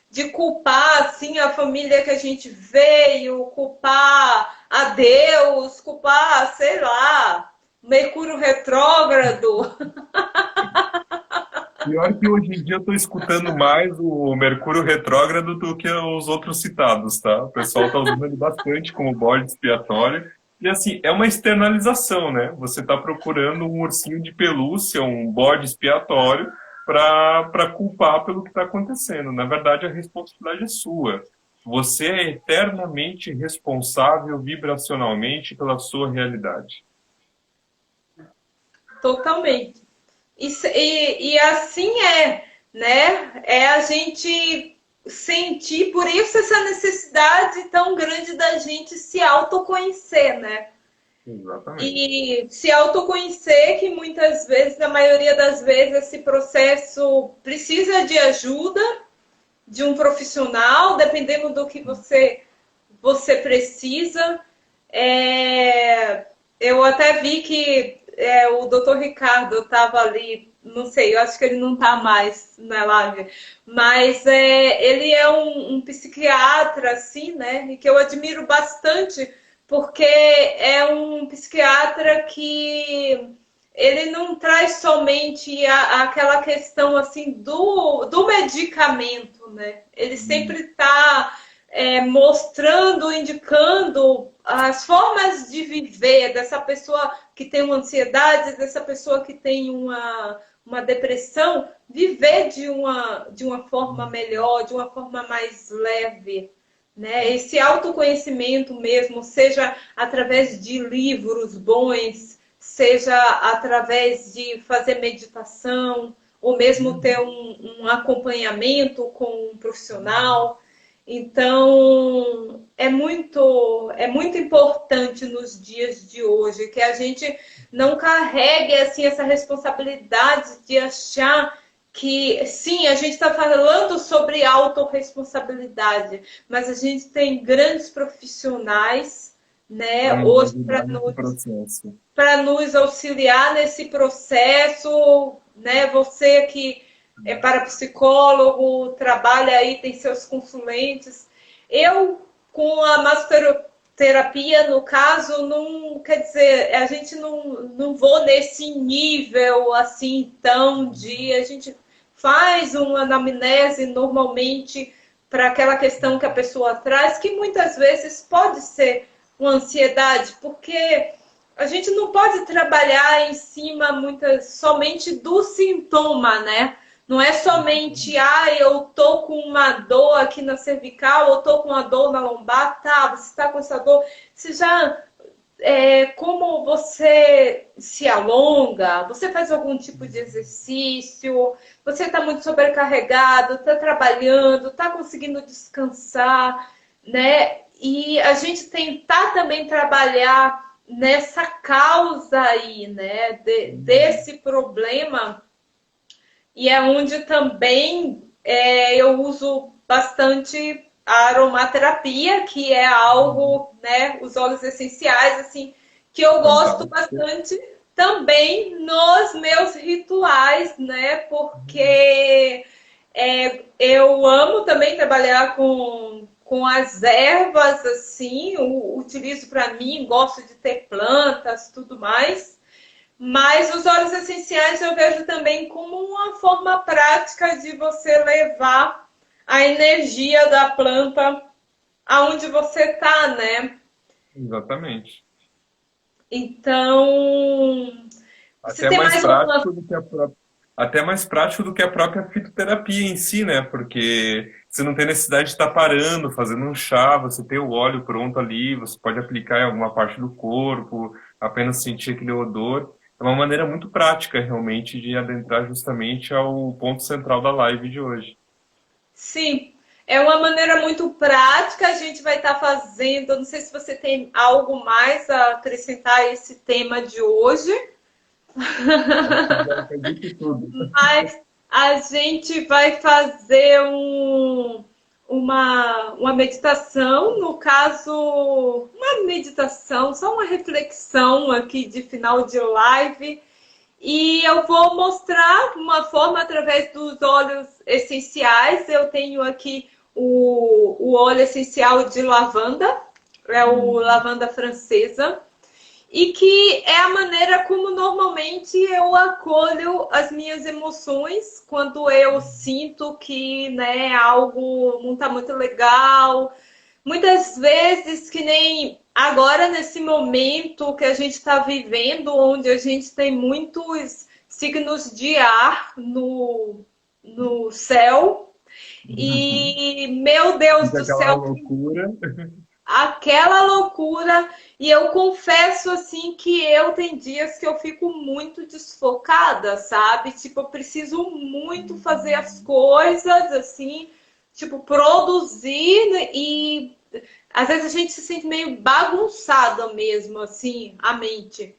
de culpar, assim, a família que a gente veio, culpar a Deus, culpar, sei lá, Mercúrio retrógrado. Pior que hoje em dia eu estou escutando mais o Mercúrio retrógrado do que os outros citados, tá? O pessoal está usando ele bastante como bode expiatório. E assim, é uma externalização, né? Você está procurando um ursinho de pelúcia, um bode expiatório, para culpar pelo que está acontecendo. Na verdade, a responsabilidade é sua. Você é eternamente responsável vibracionalmente pela sua realidade. Totalmente. E assim né? É a gente sentir, por isso essa necessidade tão grande da gente se autoconhecer, né? Exatamente. E se autoconhecer, que muitas vezes, na maioria das vezes, esse processo precisa de ajuda de um profissional, dependendo do que você precisa. Eu até vi que o doutor Ricardo estava ali, não sei, eu acho que ele não está mais na live, mas ele é um psiquiatra, assim, né? E que eu admiro bastante, porque é um psiquiatra que ele não traz somente aquela questão assim do medicamento, né? Ele sempre está mostrando, indicando as formas de viver dessa pessoa que tem uma ansiedade, dessa pessoa que tem uma depressão, viver de uma forma melhor, de uma forma mais leve. Né? Esse autoconhecimento mesmo, seja através de livros bons, seja através de fazer meditação, ou mesmo ter um acompanhamento com um profissional. Então, é muito importante nos dias de hoje que a gente não carregue assim, essa responsabilidade de achar que sim, a gente está falando sobre autorresponsabilidade, mas a gente tem grandes profissionais, Para né, nos hoje ajudar nesse processo. para nos auxiliar nesse processo, né? Você que é parapsicólogo, trabalha aí, tem seus consulentes. Eu, com a massoterapia, no caso, não quer dizer, a gente não vou nesse nível assim tão de. A gente faz uma anamnese normalmente para aquela questão que a pessoa traz, que muitas vezes pode ser uma ansiedade, porque a gente não pode trabalhar em cima somente do sintoma, né? Não é somente, eu tô com uma dor aqui na cervical, ou tô com uma dor na lombar, tá, você tá com essa dor, você já, como você se alonga, você faz algum tipo de exercício, você tá muito sobrecarregado, tá trabalhando, tá conseguindo descansar, né? E a gente tentar também trabalhar nessa causa aí, né, desse problema, e é onde também eu uso bastante a aromaterapia, que é algo, né, os óleos essenciais, assim, que eu gosto Fantástico. bastante também nos meus rituais, né, porque eu amo também trabalhar com as ervas, assim, utilizo para mim, gosto de ter plantas, tudo mais. Mas os óleos essenciais eu vejo também como uma forma prática de você levar a energia da planta aonde você está, né? Exatamente. Então, você Até tem mais mais alguma. prático do que até mais prático do que a própria fitoterapia em si, né? Porque você não tem necessidade de estar parando, fazendo um chá, você tem o óleo pronto ali, você pode aplicar em alguma parte do corpo, apenas sentir aquele odor. É uma maneira muito prática, realmente, de adentrar justamente ao ponto central da live de hoje. Sim, é uma maneira muito prática. A gente vai estar fazendo. Não sei se você tem algo mais a acrescentar a esse tema de hoje. Acho que já acredito tudo. Mas a gente vai fazer uma meditação, no caso, uma meditação, só uma reflexão aqui de final de live. E eu vou mostrar uma forma através dos óleos essenciais. Eu tenho aqui o óleo essencial de lavanda, é o lavanda francesa, e que é a maneira como normalmente eu acolho as minhas emoções quando eu sinto que, né, algo não está muito legal. Muitas vezes, que nem agora nesse momento que a gente está vivendo, onde a gente tem muitos signos de ar no céu, e meu Deus Fica do aquela céu, loucura. aquela loucura. E eu confesso assim que eu tem dias que eu fico muito desfocada, sabe? Tipo, eu preciso muito fazer as coisas assim, tipo, produzir, e às vezes a gente se sente meio bagunçada mesmo, assim, a mente.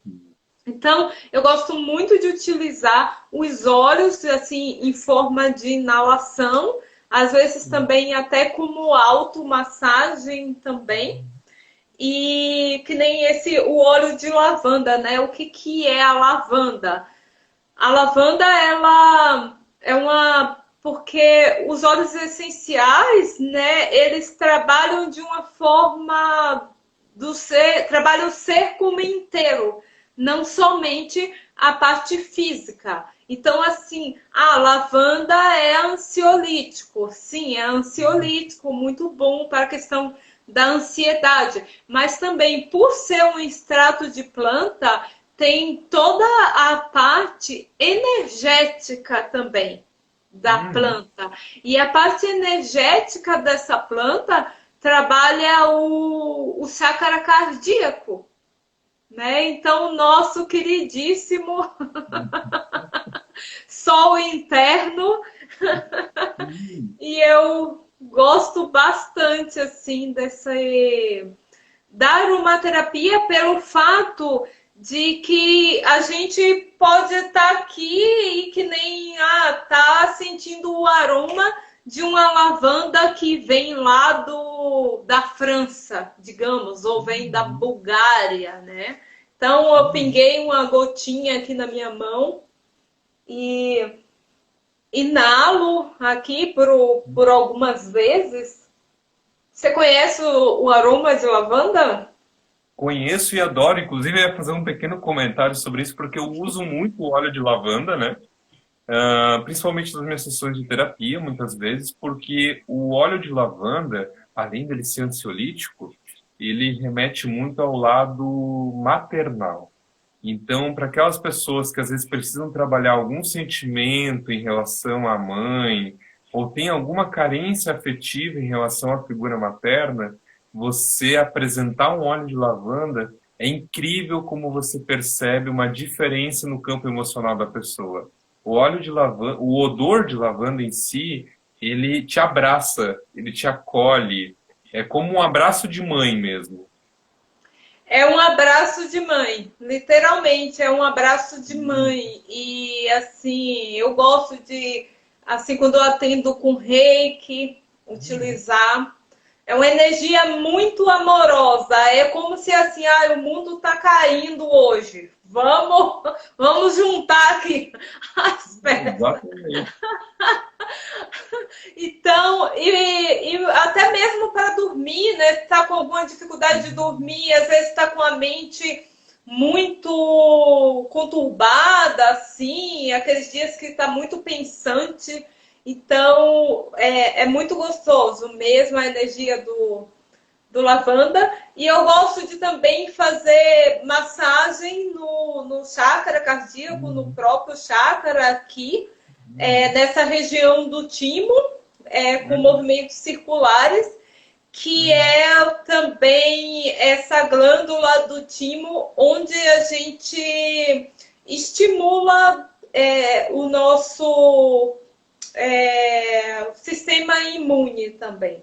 Então, eu gosto muito de utilizar os óleos assim em forma de inalação, às vezes também até como automassagem também. E que nem o óleo de lavanda, né? O que que é a lavanda? A lavanda, ela é uma... Porque os óleos essenciais, né? Eles trabalham de uma forma do ser... Trabalham o ser como inteiro, não somente a parte física. Então, assim, a lavanda é ansiolítico. Sim, é ansiolítico, muito bom para a questão da ansiedade. Mas também, por ser um extrato de planta, tem toda a parte energética também da planta. E a parte energética dessa planta trabalha o chakra cardíaco, né? Então, nosso queridíssimo sol interno. E eu gosto bastante assim dessa da aromaterapia pelo fato de que a gente pode estar aqui e que nem tá sentindo o aroma de uma lavanda que vem lá da França, digamos, ou vem da Bulgária, né? Então eu pinguei uma gotinha aqui na minha mão e inalo aqui por algumas vezes. Você conhece o aroma de lavanda? Conheço e adoro, inclusive eu ia fazer um pequeno comentário sobre isso, porque eu uso muito o óleo de lavanda, né? Principalmente nas minhas sessões de terapia, muitas vezes, porque o óleo de lavanda, além dele ser ansiolítico, ele remete muito ao lado maternal. Então, para aquelas pessoas que às vezes precisam trabalhar algum sentimento em relação à mãe, ou tem alguma carência afetiva em relação à figura materna, você apresentar um óleo de lavanda é incrível como você percebe uma diferença no campo emocional da pessoa. O óleo de lavanda, o odor de lavanda em si, ele te abraça, ele te acolhe. É como um abraço de mãe mesmo. É um abraço de mãe, literalmente é um abraço de mãe. E assim, eu gosto de, assim, quando eu atendo com reiki, utilizar. É uma energia muito amorosa. É como se assim, o mundo está caindo hoje. Vamos juntar aqui as peças. Exatamente. Então, e até mesmo para dormir, né? Tá com alguma dificuldade de dormir, às vezes está com a mente muito conturbada, assim, aqueles dias que está muito pensante. Então, é muito gostoso mesmo a energia do lavanda. E eu gosto de também fazer massagem no chakra cardíaco, no próprio chakra aqui, nessa região do timo, com movimentos circulares, que é também essa glândula do timo, onde a gente estimula o nosso sistema imune também.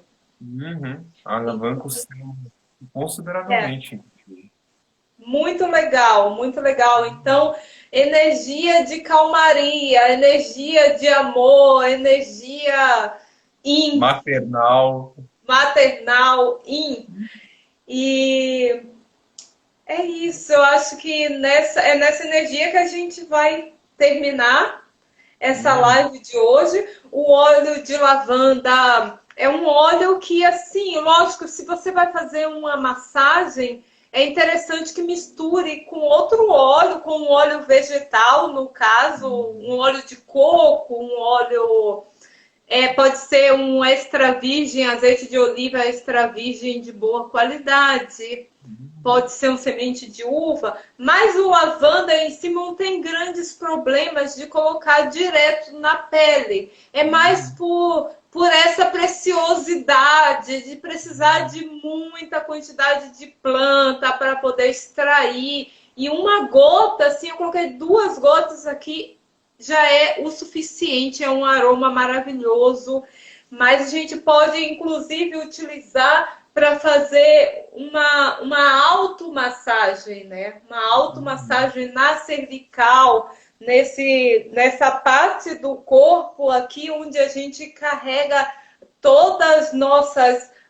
Alavanca o sistema consideravelmente. Muito legal, muito legal. Então, energia de calmaria, energia de amor, energia maternal, e é isso. Eu acho que nessa energia que a gente vai terminar essa live de hoje. O óleo de lavanda é um óleo que, assim, lógico, se você vai fazer uma massagem, é interessante que misture com outro óleo, com um óleo vegetal, no caso, um óleo de coco, um óleo... pode ser um extra virgem, azeite de oliva extra virgem de boa qualidade. Pode ser um semente de uva, mas o lavanda em si não tem grandes problemas de colocar direto na pele. É mais por essa preciosidade de precisar de muita quantidade de planta para poder extrair. E uma gota, assim, eu coloquei 2 gotas aqui, já é o suficiente, é um aroma maravilhoso. Mas a gente pode, inclusive, utilizar para fazer uma automassagem, né? Uma automassagem na cervical, nessa parte do corpo aqui, onde a gente carrega todas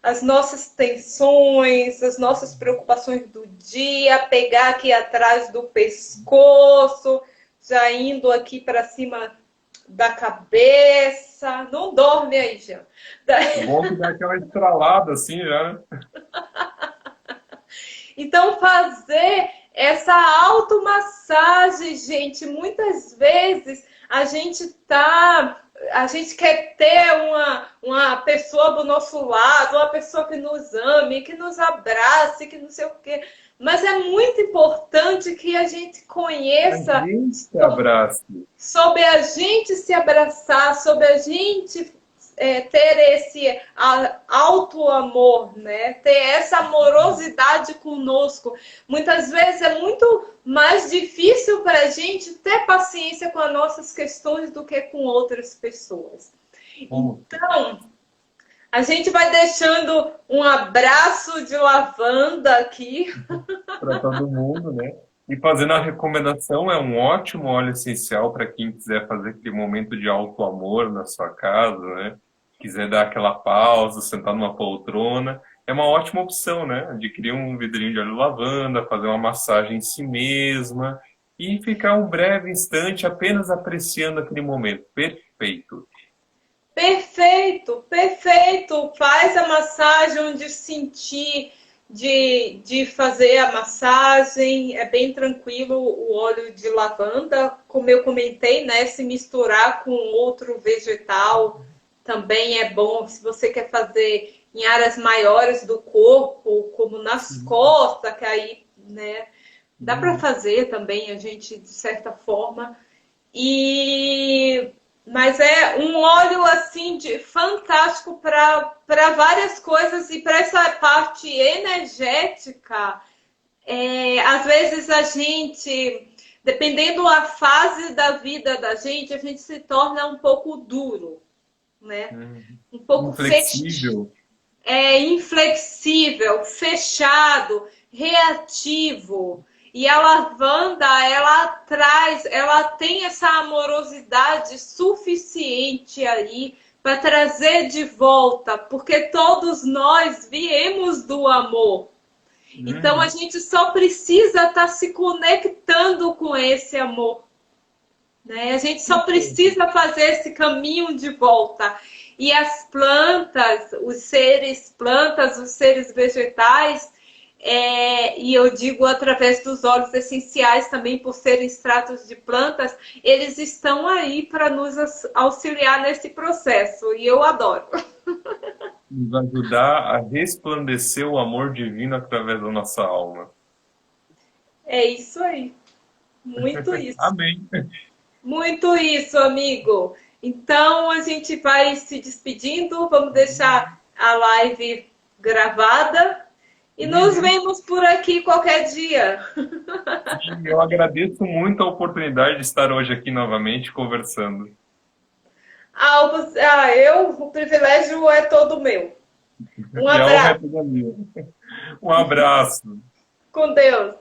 as nossas tensões, as nossas preocupações do dia, pegar aqui atrás do pescoço, já indo aqui para cima da cabeça. Não dorme aí, Jean. É bom que dá aquela estralada assim já, né? Então, fazer essa automassagem, gente, muitas vezes a gente quer ter uma pessoa do nosso lado, uma pessoa que nos ame, que nos abrace, que não sei o quê. Mas é muito importante que a gente conheça a gente se abrace. Sobre a gente se abraçar, sobre a gente ter esse auto-amor, né? Ter essa amorosidade conosco. Muitas vezes é muito mais difícil para a gente ter paciência com as nossas questões do que com outras pessoas. Então, a gente vai deixando um abraço de lavanda aqui. Para todo mundo, né? E fazendo a recomendação, é um ótimo óleo essencial para quem quiser fazer aquele momento de alto amor na sua casa, né? Quiser dar aquela pausa, sentar numa poltrona, é uma ótima opção, né? Adquirir um vidrinho de óleo lavanda, fazer uma massagem em si mesma e ficar um breve instante apenas apreciando aquele momento. Perfeito. Perfeito, perfeito. Faz a massagem onde sentir de fazer a massagem. É bem tranquilo o óleo de lavanda. Como eu comentei, né? Se misturar com outro vegetal também é bom. Se você quer fazer em áreas maiores do corpo, como nas Sim. costas, que aí, né? Dá para fazer também, a gente, de certa forma. E mas é um óleo assim de fantástico para várias coisas e para essa parte energética. Às vezes a gente, dependendo da fase da vida da gente, a gente se torna um pouco duro, né? Hum. Um pouco Inflexível. inflexível, fechado, reativo. E a lavanda, ela traz, ela tem essa amorosidade suficiente aí para trazer de volta, porque todos nós viemos do amor. Então a Uhum. gente só precisa estar se conectando com esse amor, né? A gente só precisa fazer esse caminho de volta. E as plantas, os seres vegetais, e eu digo através dos óleos essenciais também, por serem extratos de plantas, eles estão aí para nos auxiliar nesse processo. E eu adoro. Nos ajudar a resplandecer o amor divino através da nossa alma. É isso aí. Muito isso. Amém. Muito isso, amigo. Então a gente vai se despedindo, vamos deixar a live gravada e nos Uhum. vemos por aqui qualquer dia. Sim, eu agradeço muito a oportunidade de estar hoje aqui novamente conversando. O privilégio é todo meu. Um E a honra é abraço. toda minha. Um abraço. Com Deus.